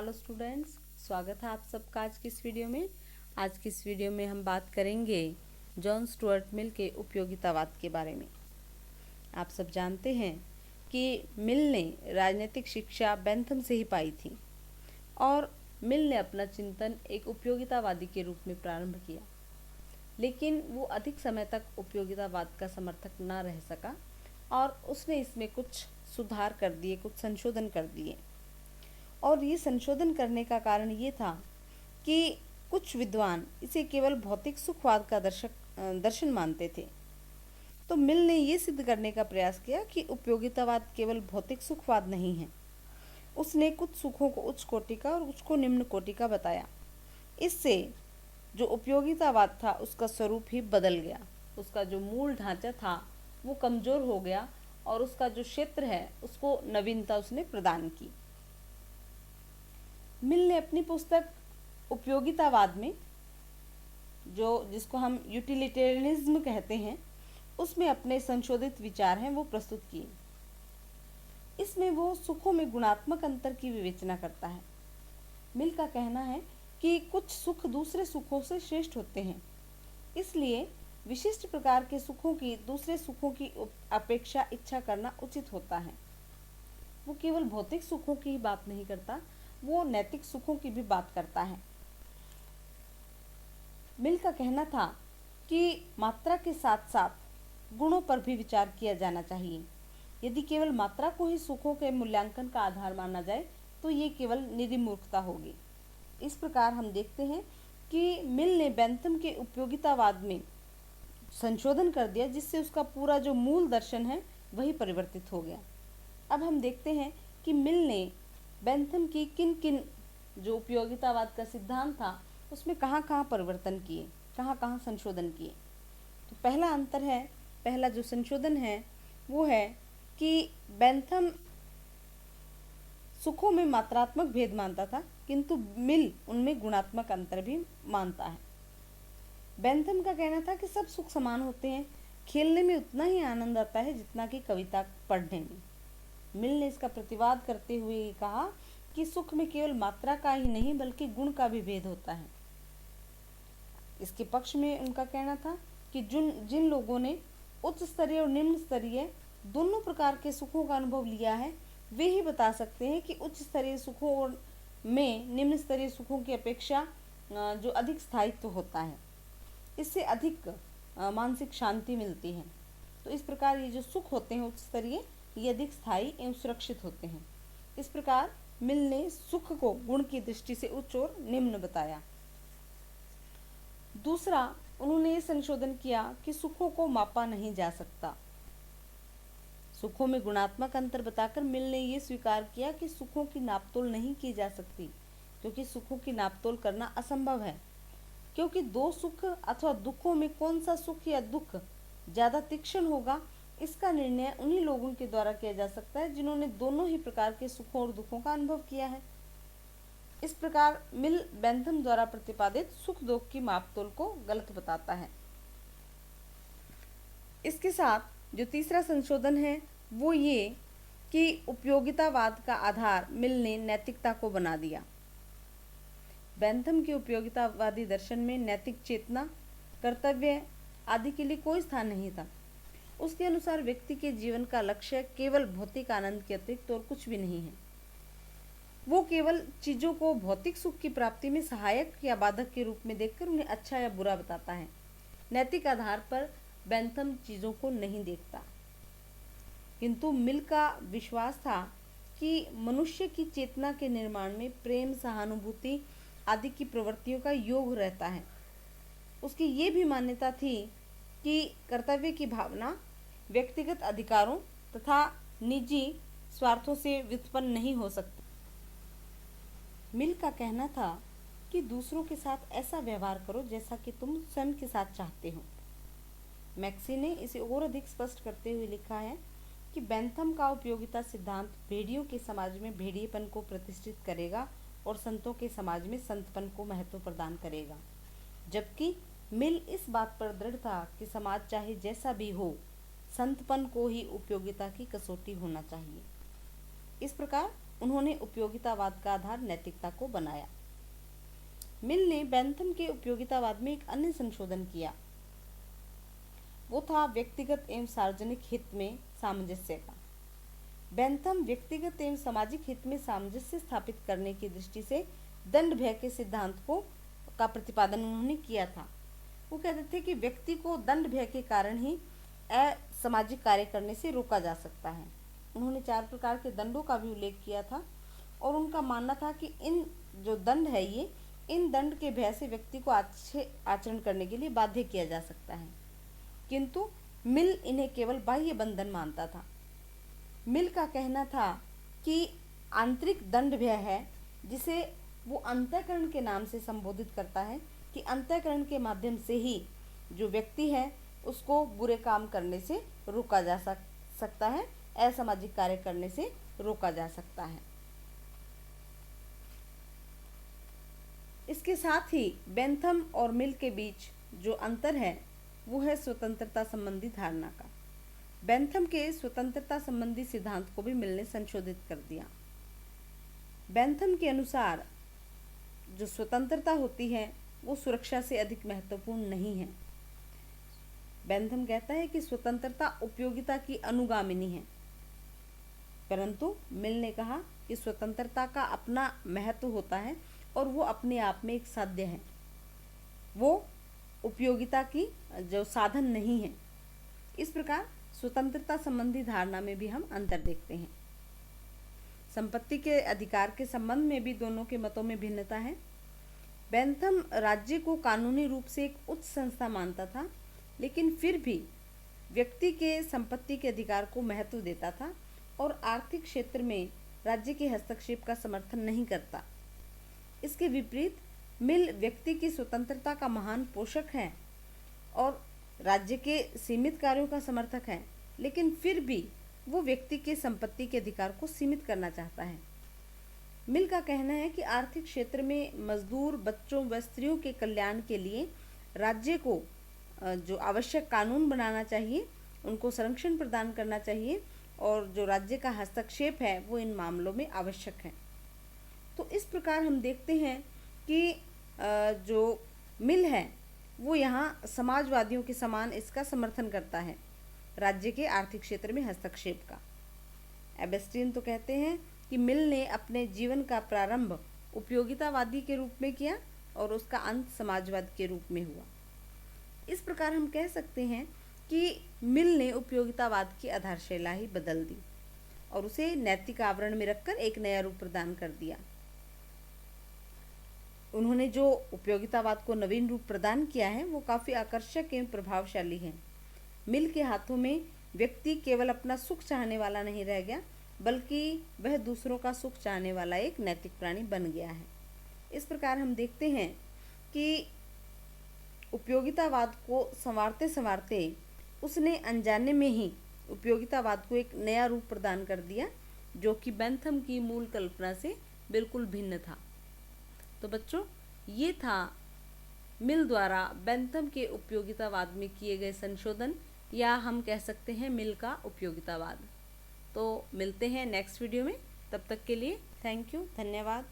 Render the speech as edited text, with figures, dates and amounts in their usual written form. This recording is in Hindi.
हेलो स्टूडेंट्स, स्वागत है आप सबका आज की इस वीडियो में। आज की इस वीडियो में हम बात करेंगे जॉन स्टुअर्ट मिल के उपयोगितावाद के बारे में। आप सब जानते हैं कि मिल ने राजनीतिक शिक्षा बेंथम से ही पाई थी और मिल ने अपना चिंतन एक उपयोगितावादी के रूप में प्रारंभ किया, लेकिन वो अधिक समय तक उपयोगितावाद का समर्थक न रह सका और उसने इसमें कुछ सुधार कर दिए, कुछ संशोधन कर दिए। और ये संशोधन करने का कारण ये था कि कुछ विद्वान इसे केवल भौतिक सुखवाद का दर्शन मानते थे। तो मिल ने ये सिद्ध करने का प्रयास किया कि उपयोगितावाद केवल भौतिक सुखवाद नहीं है। उसने कुछ सुखों को उच्च कोटि का और कुछ को निम्न कोटि का बताया। इससे जो उपयोगितावाद था उसका स्वरूप ही बदल गया, उसका जो मूल ढांचा था वो कमजोर हो गया और उसका जो क्षेत्र है उसको नवीनता उसने प्रदान की। मिल ने अपनी पुस्तक उपयोगितावाद में, जिसको हम यूटिलिटेरियनिज्म कहते हैं, उसमें अपने संशोधित विचार हैं वो प्रस्तुत किए। इसमें वो सुखों में गुणात्मक अंतर की विवेचना करता है। मिल का कहना है कि कुछ सुख दूसरे सुखों से श्रेष्ठ होते हैं, इसलिए विशिष्ट प्रकार के सुखों की दूसरे सुखों की अपेक्षा इच्छा करना उचित होता है। वो केवल भौतिक सुखों की ही बात नहीं करता, वो नैतिक सुखों की भी बात करता है। मिल का कहना था कि मात्रा के साथ साथ गुणों पर भी विचार किया जाना चाहिए। यदि केवल मात्रा को ही सुखों के मूल्यांकन का आधार माना जाए तो ये केवल निरी मूर्खता होगी। इस प्रकार हम देखते हैं कि मिल ने बेंथम के उपयोगितावाद में संशोधन कर दिया, जिससे उसका पूरा जो मूल दर्शन है वही परिवर्तित हो गया। अब हम देखते हैं कि मिल ने बेंथम की किन किन जो उपयोगितावाद का सिद्धांत था उसमें कहाँ कहाँ परिवर्तन किए, कहाँ कहाँ संशोधन किए। तो पहला जो संशोधन है वो है कि बेंथम सुखों में मात्रात्मक भेद मानता था, किंतु मिल उनमें गुणात्मक अंतर भी मानता है। बेंथम का कहना था कि सब सुख समान होते हैं, खेलने में उतना ही आनंद आता है जितना कि कविता पढ़ने में। मिल ने इसका प्रतिवाद करते हुए कहा कि सुख में केवल मात्रा का ही नहीं बल्कि गुण का भी भेद होता है। इसके पक्ष में उनका कहना था कि जिन लोगों ने उच्च स्तरीय और निम्न स्तरीय दोनों प्रकार के सुखों का अनुभव लिया है वे ही बता सकते हैं कि उच्च स्तरीय सुखों में निम्न स्तरीय सुखों की अपेक्षा जो अधिक स्थायित्व होता है, इससे अधिक मानसिक शांति मिलती है। तो इस प्रकार ये जो सुख होते हैं उच्च स्तरीय, ये अधिक स्थायी एवं सुरक्षित होते हैं। इस प्रकार मिल ने सुख को गुण की दृष्टि से उच्च और निम्न बताया। दूसरा, उन्होंने ये संशोधन किया कि सुखों को मापा नहीं जा सकता। सुखों में गुणात्मक अंतर बताकर मिल ने ये स्वीकार किया कि सुखों की नापतोल नहीं की जा सकती, क्योंकि सुखों की नापतोल करना असंभव है। क्योंकि दो सुख अथवा दुखों में कौन सा सुख या दुख ज्यादा तीक्ष्ण होगा, इसका निर्णय उन्हीं लोगों के द्वारा किया जा सकता है जिन्होंने दोनों ही प्रकार के सुखों और दुखों का अनुभव किया है। इस प्रकार मिल बेंथम द्वारा प्रतिपादित सुख दुख की मापतोल को गलत बताता है। इसके साथ जो तीसरा संशोधन है वो ये कि उपयोगितावाद का आधार मिल ने नैतिकता को बना दिया। बेंथम के उपयोगितावादी दर्शन में नैतिक चेतना, कर्तव्य आदि के लिए कोई स्थान नहीं था। उसके अनुसार व्यक्ति के जीवन का लक्ष्य केवल भौतिक आनंद के अतिरिक्त और कुछ भी नहीं है। वो केवल चीजों को भौतिक सुख की प्राप्ति में सहायक या बाधक के रूप में देखकर उन्हें अच्छा या बुरा बताता है। नैतिक आधार पर बेंथम चीजों को नहीं देखता, किंतु मिल का विश्वास था कि मनुष्य की चेतना के निर्माण में प्रेम, सहानुभूति आदि की प्रवृत्तियों का योग रहता है। उसकी ये भी मान्यता थी कि कर्तव्य की भावना व्यक्तिगत अधिकारों तथा निजी स्वार्थों से व्युत्पन्न नहीं हो सकती। मिल का कहना था कि दूसरों के साथ ऐसा व्यवहार करो जैसा कि तुम स्वयं के साथ चाहते हो। मैक्सी ने इसे और अधिक स्पष्ट करते हुए लिखा है कि बेंथम का उपयोगिता सिद्धांत भेड़ियों के समाज में भेड़िएपन को प्रतिष्ठित करेगा और संतों के समाज में संतपन को महत्व प्रदान करेगा, जबकि मिल इस बात पर दृढ़ था कि समाज चाहे जैसा भी हो, संतपन को ही उपयोगिता की कसौटी होना चाहिए। इस प्रकार उन्होंने उपयोगितावाद का आधार नैतिकता को बनाया। मिल ने बेंथम के उपयोगितावाद में एक अन्य संशोधन किया, वो था व्यक्तिगत एवं सार्वजनिक हित में सामंजस्य का। बेंथम व्यक्तिगत एवं सामाजिक हित में सामंजस्य स्थापित करने की दृष्टि से दंड भय के सिद्धांत का प्रतिपादन उन्होंने किया था। वो कहते थे कि व्यक्ति को दंड भय के कारण ही असामाजिक कार्य करने से रोका जा सकता है। उन्होंने 4 प्रकार के दंडों का भी उल्लेख किया था और उनका मानना था कि इन जो दंड है ये इन दंड के भय से व्यक्ति को अच्छे आचरण करने के लिए बाध्य किया जा सकता है, किंतु मिल इन्हें केवल बाह्य बंधन मानता था। मिल का कहना था कि आंतरिक दंड भय है जिसे वो अंतःकरण के नाम से संबोधित करता है कि अंतःकरण के माध्यम से ही जो व्यक्ति है उसको बुरे काम करने से रोका जा सकता है, असामाजिक कार्य करने से रोका जा सकता है। इसके साथ ही बेंथम और मिल के बीच जो अंतर है वो है स्वतंत्रता संबंधी धारणा का। बेंथम के स्वतंत्रता संबंधी सिद्धांत को भी मिल ने संशोधित कर दिया। बेंथम के अनुसार जो स्वतंत्रता होती है वो सुरक्षा से अधिक महत्वपूर्ण नहीं है। बेंथम कहता है कि स्वतंत्रता उपयोगिता की अनुगामिनी है, परंतु मिल ने कहा कि स्वतंत्रता का अपना महत्व होता है और वो अपने आप में एक साध्य है, वो उपयोगिता की जो साधन नहीं है। इस प्रकार स्वतंत्रता संबंधी धारणा में भी हम अंतर देखते हैं। संपत्ति के अधिकार के संबंध में भी दोनों के मतों में भिन्नता है। बेंथम राज्य को कानूनी रूप से एक उच्च संस्था मानता था, लेकिन फिर भी व्यक्ति के संपत्ति के अधिकार को महत्व देता था और आर्थिक क्षेत्र में राज्य के हस्तक्षेप का समर्थन नहीं करता। इसके विपरीत मिल व्यक्ति की स्वतंत्रता का महान पोषक है और राज्य के सीमित कार्यों का समर्थक है, लेकिन फिर भी वो व्यक्ति के संपत्ति के अधिकार को सीमित करना चाहता है। मिल का कहना है कि आर्थिक क्षेत्र में मजदूर, बच्चों व स्त्रियों के कल्याण के लिए राज्य को जो आवश्यक कानून बनाना चाहिए, उनको संरक्षण प्रदान करना चाहिए और जो राज्य का हस्तक्षेप है वो इन मामलों में आवश्यक है। तो इस प्रकार हम देखते हैं कि जो मिल है वो यहाँ समाजवादियों के समान इसका समर्थन करता है, राज्य के आर्थिक क्षेत्र में हस्तक्षेप का। एबेस्टीन तो कहते हैं कि मिल ने अपने जीवन का प्रारंभ उपयोगितावादी के रूप में किया और उसका अंत समाजवाद के रूप में हुआ। इस प्रकार हम कह सकते हैं कि मिल ने उपयोगितावाद की आधारशिला ही बदल दी और उसे नैतिक आवरण में रखकर एक नया रूप प्रदान कर दिया। उन्होंने जो उपयोगितावाद को नवीन रूप प्रदान किया है वो काफ़ी आकर्षक एवं प्रभावशाली है। मिल के हाथों में व्यक्ति केवल अपना सुख चाहने वाला नहीं रह गया, बल्कि वह दूसरों का सुख चाहने वाला एक नैतिक प्राणी बन गया है। इस प्रकार हम देखते हैं कि उपयोगितावाद को संवारते संवारते उसने अनजाने में ही उपयोगितावाद को एक नया रूप प्रदान कर दिया, जो कि बेंथम की मूल कल्पना से बिल्कुल भिन्न था। तो बच्चों, ये था मिल द्वारा बेंथम के उपयोगितावाद में किए गए संशोधन, या हम कह सकते हैं मिल का उपयोगितावाद। तो मिलते हैं नेक्स्ट वीडियो में, तब तक के लिए थैंक यू, धन्यवाद।